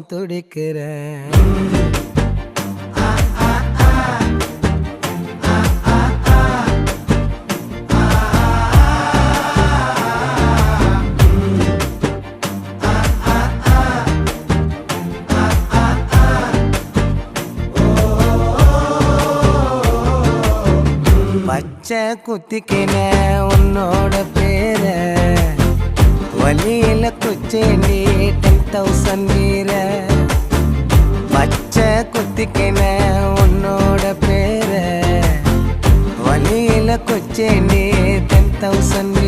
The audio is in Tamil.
நான் துடிக்கிறேன். பச்சை குத்திக்கின உன்னோட பேர வலியில குச்சேண்டி 10,000 வீர. பச்சை குத்திக்கின உன்னோட பேர வலியில குச்சேண்டி 10,000